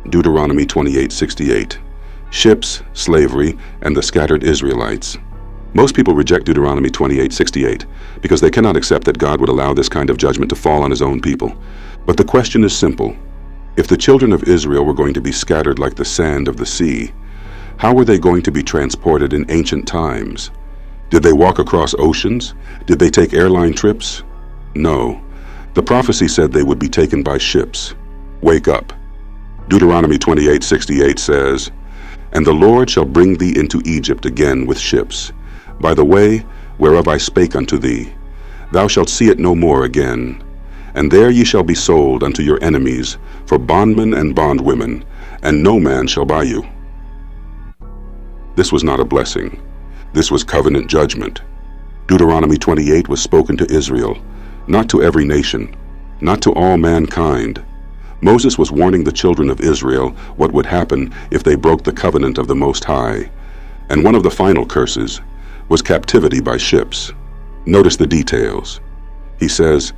Deuteronomy 28:68. Ships, slavery, and the scattered Israelites. Most people reject Deuteronomy 28:68 because they cannot accept that God would allow this kind of judgment to fall on his own people. But the question is simple. If the children of Israel were going to be scattered like the sand of the sea, how were they going to be transported in ancient times? Did they walk across oceans? Did they take airline trips? No. The prophecy said they would be taken by ships. Wake up. Deuteronomy 28:68 says, "And the Lord shall bring thee into Egypt again with ships, by the way whereof I spake unto thee. Thou shalt see it no more again. And there ye shall be sold unto your enemies for bondmen and bondwomen, and no man shall buy you." This was not a blessing. This was covenant judgment. Deuteronomy 28 was spoken to Israel, not to every nation, not to all mankind. Moses was warning the children of Israel what would happen if they broke the covenant of the Most High. And one of the final curses was captivity by ships. Notice the details. He says,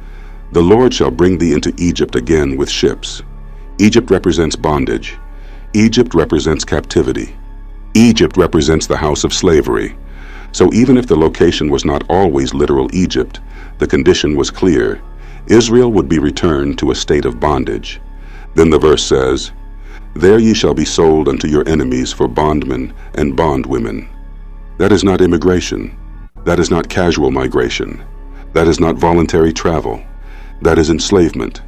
"The Lord shall bring thee into Egypt again with ships." Egypt represents bondage. Egypt represents captivity. Egypt represents the house of slavery. So even if the location was not always literal Egypt, the condition was clear. Israel would be returned to a state of bondage. Then the verse says, "There ye shall be sold unto your enemies for bondmen and bondwomen." That is not immigration. That is not casual migration. That is not voluntary travel. That is enslavement.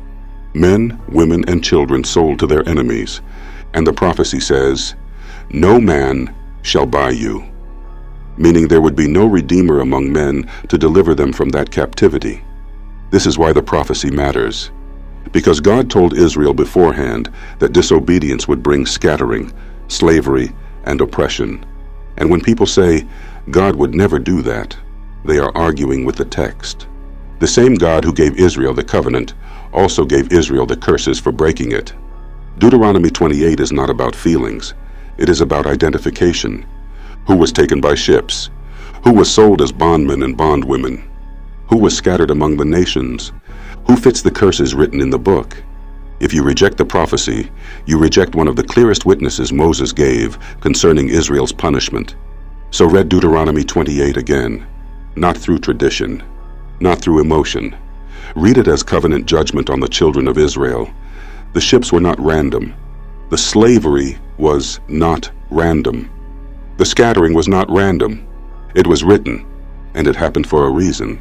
Men, women, and children sold to their enemies. And the prophecy says, "No man shall buy you," meaning there would be no redeemer among men to deliver them from that captivity. This is why the prophecy matters. Because God told Israel beforehand that disobedience would bring scattering, slavery, and oppression. And when people say, God would never do that, they are arguing with the text. The same God who gave Israel the covenant also gave Israel the curses for breaking it. Deuteronomy 28 is not about feelings. It is about identification. Who was taken by ships? Who was sold as bondmen and bondwomen? Who was scattered among the nations? Who fits the curses written in the book? If you reject the prophecy, you reject one of the clearest witnesses Moses gave concerning Israel's punishment. So read Deuteronomy 28 again, not through tradition, not through emotion. Read it as covenant judgment on the children of Israel. The ships were not random. The slavery was not random. The scattering was not random. It was written, and it happened for a reason.